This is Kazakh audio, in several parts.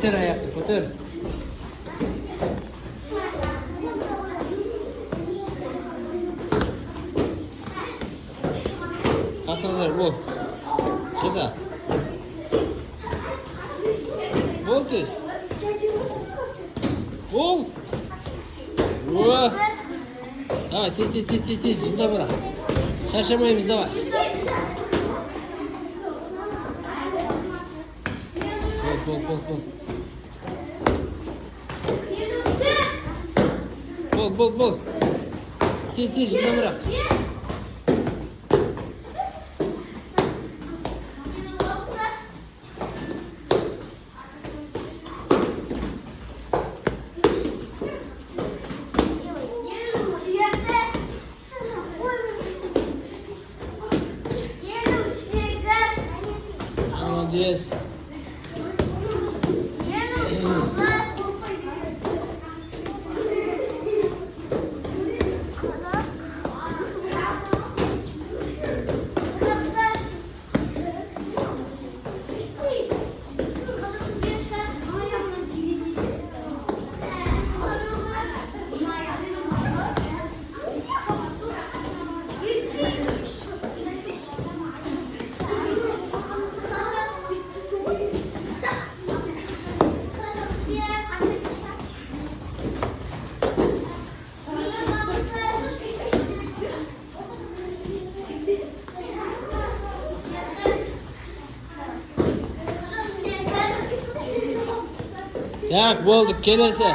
Көтер аяқты, көтер. Қатыңыздар, бол. Жаса. Бол тез. Бол. О! Давай, тез, жылда бара. Шаршамаймыз, давай. Бол. Тез, жылда бара. Молодец. Так, болдық, келесі.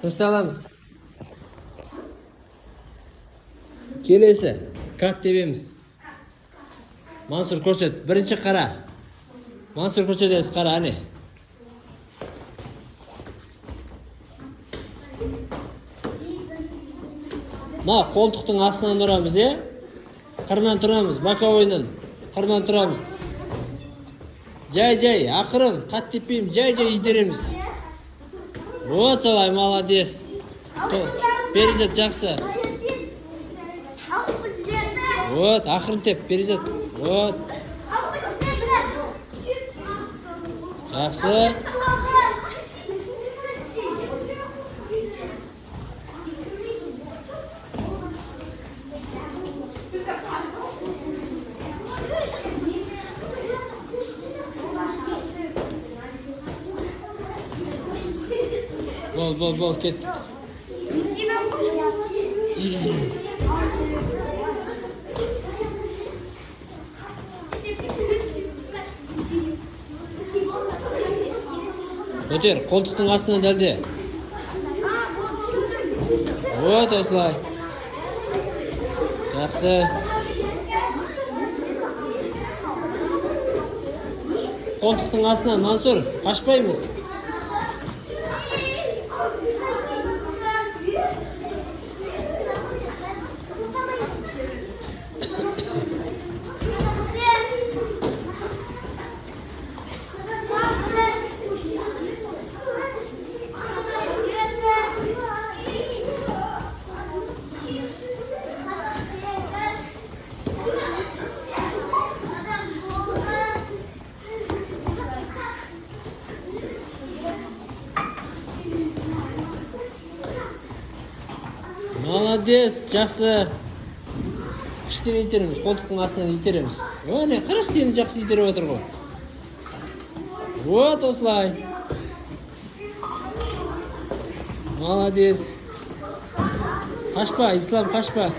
Қысталамыз. Келесі. Кат тебеміз. Мансұр көрсет. Бірінші қара. Мансұр көрсетесіз, қара, әне. Ма, қолтықтың астынан тұрамыз, е? Қырынан тұрамыз, боковойнан. Қырынан тұрамыз. Жай, ақырын, қат теппейміз, жай итереміз. Вот солай, молодец. Перизат жақсы. Вот, ақырын теп, Перизат. Вот. Жақсы. Бол, кеттік. Көтер, қолтықтың астынан дәлде. Вот, осылай. Жақсы. Қолтықтың астынан, Мансұр, қашпаймыз. Молодец, жақсы. Кішкене итереміз, қолтықтың астынан итереміз. Өне, қараш сені жақсы итеріп отыр ғой. Вот, осылай. Молодец. Қашпа, Ислам, қашпа.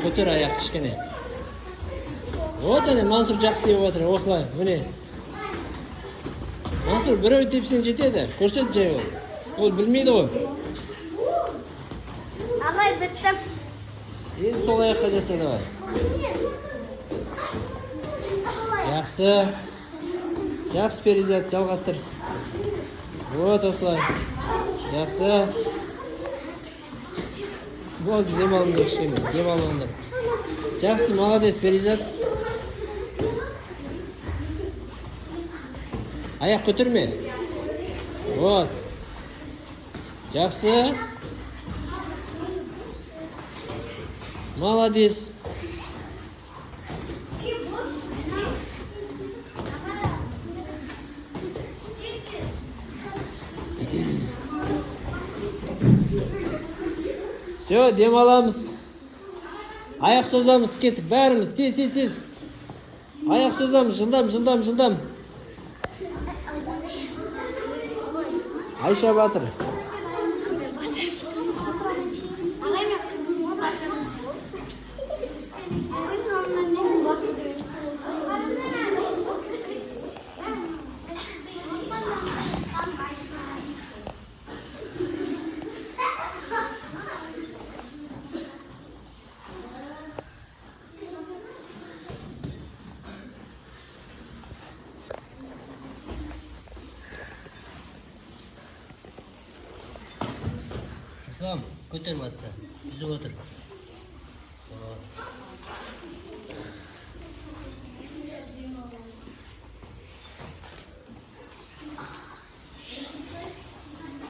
Көтер аяқ кішкене. Вот әне, Мансұр жақсы деп отыр, осылай, міне. Мансұр, біреу тепсең жетеді, көрсет жай ол. Ол білмейді ғой. Ағай, біттім. Енді сол аяққа жаса, давай. Жақсы. Жақсы, Перизат, жалғастыр. Вот осылай. Жақсы. Болды, демалыңдар кішкене, демалыңдар. Жақсы, молодец, Перизат. Аяқ көтерме. Вот. Жақсы. Молодец. Все, демаламыз. Аяқ созамыз, кеттік, бәріміз, тез. Аяқ созамыз, жылдам. Айша Батыр. Ислам, көтер ласты, үзіп отыр.